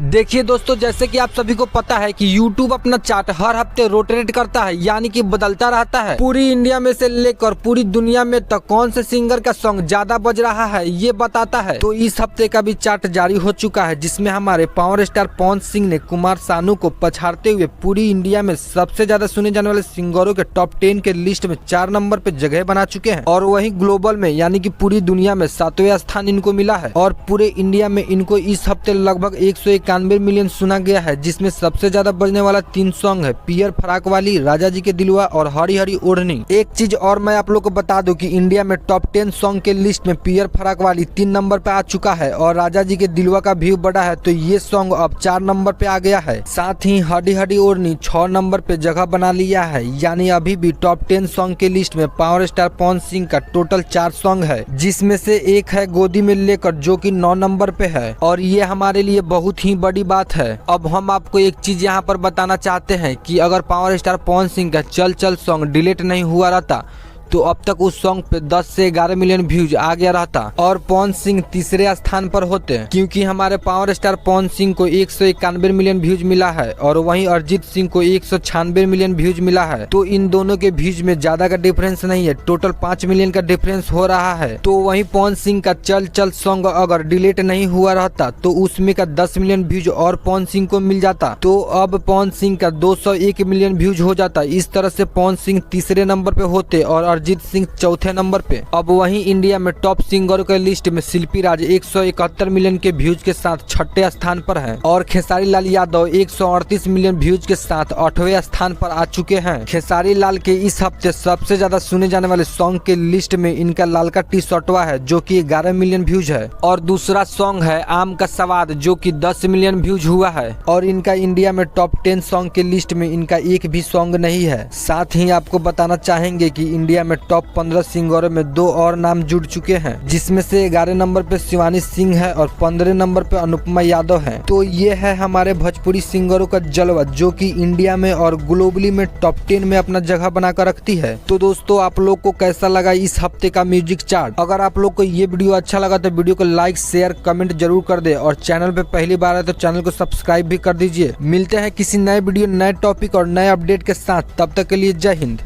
देखिए दोस्तों, जैसे कि आप सभी को पता है कि YouTube अपना चार्ट हर हफ्ते रोटेट करता है, यानी कि बदलता रहता है। पूरी इंडिया में से लेकर पूरी दुनिया में तक कौन से सिंगर का सॉन्ग ज्यादा बज रहा है ये बताता है। तो इस हफ्ते का भी चार्ट जारी हो चुका है, जिसमें हमारे पावर स्टार पवन सिंह ने कुमार सानू को पछाड़ते हुए पूरी इंडिया में सबसे ज्यादा सुने जाने वाले सिंगरों के टॉप 10 के लिस्ट में 4 नंबर पे जगह बना चुके हैं। और वहीं ग्लोबल में यानी कि पूरी दुनिया में 7वें स्थान इनको मिला है। और पूरे इंडिया में इनको इस हफ्ते लगभग 191 मिलियन सुना गया है, जिसमें सबसे ज्यादा बजने वाला 3 सॉन्ग है, पियर फराक वाली, राजा जी के दिलवा और हरी हरी ओढ़नी। एक चीज और मैं आप लोग को बता दूं कि इंडिया में टॉप 10 सॉन्ग के लिस्ट में पियर फराक वाली 3 नंबर पे आ चुका है और राजा जी के दिलवा का व्यू बढ़ा है, तो ये सॉन्ग अब 4 नंबर पे आ गया है। साथ ही हरी हरी ओढ़नी 6 नंबर पे जगह बना लिया है, यानी अभी भी टॉप 10 सॉन्ग के लिस्ट में पावर स्टार पवन सिंह का टोटल 4 सॉन्ग है, जिसमें से एक है गोदी में लेकर जो कि 9 नंबर पे है। और ये हमारे लिए बहुत ही बड़ी बात है। अब हम आपको एक चीज यहाँ पर बताना चाहते हैं कि अगर पावर स्टार पवन सिंह का चल चल सॉन्ग डिलीट नहीं हुआ रहता तो अब तक उस सॉन्ग पे 10 से 11 मिलियन व्यूज आ गया रहता और पवन सिंह तीसरे स्थान पर होते, क्योंकि हमारे पावर स्टार पवन सिंह को 191 मिलियन व्यूज मिला है और वहीं अरिजीत सिंह को 196 मिलियन व्यूज मिला है। तो इन दोनों के व्यूज में ज्यादा का डिफरेंस नहीं है, टोटल 5 मिलियन का डिफरेंस हो रहा है। तो वहीं पवन सिंह का चल चल सॉन्ग अगर डिलीट नहीं हुआ रहता तो उसमें का 10 मिलियन व्यूज और पवन सिंह को मिल जाता, तो अब पवन सिंह का 201 मिलियन व्यूज हो जाता। इस तरह से पवन सिंह तीसरे नंबर पे होते और अरिजीत सिंह चौथे नंबर पे। अब वहीं इंडिया में टॉप सिंगरों के लिस्ट में शिल्पी राज 171 मिलियन के व्यूज के साथ 6ठे स्थान पर हैं और खेसारी लाल यादव 138 मिलियन व्यूज के साथ 8वें स्थान पर आ चुके हैं। खेसारी लाल के इस हफ्ते सबसे ज्यादा सुने जाने वाले सॉन्ग के लिस्ट में इनका लाल का टी शर्टवा है, जो कि 11 मिलियन व्यूज है। और दूसरा सॉन्ग है आम का स्वाद, जो कि 10 मिलियन व्यूज हुआ है। और इनका इंडिया में टॉप 10 सॉन्ग के लिस्ट में इनका एक भी सॉन्ग नहीं है। साथ ही आपको बताना चाहेंगे कि इंडिया में टॉप 15 सिंगरों में 2 और नाम जुड़ चुके हैं, जिसमें से 11 नंबर पे शिवानी सिंह है और 15 नंबर पे अनुपमा यादव है। तो ये है हमारे भोजपुरी सिंगरों का जलवा, जो कि इंडिया में और ग्लोबली में टॉप 10 में अपना जगह बनाकर रखती है। तो दोस्तों, आप लोग को कैसा लगा इस हफ्ते का म्यूजिक चार्ट? अगर आप लोग को ये वीडियो अच्छा लगा तो वीडियो को लाइक शेयर कमेंट जरूर कर दे और चैनल पे पहली बार है तो चैनल को सब्सक्राइब भी कर दीजिए। मिलते हैं किसी नए वीडियो नए टॉपिक और नए अपडेट के साथ, तब तक के लिए जय हिंद।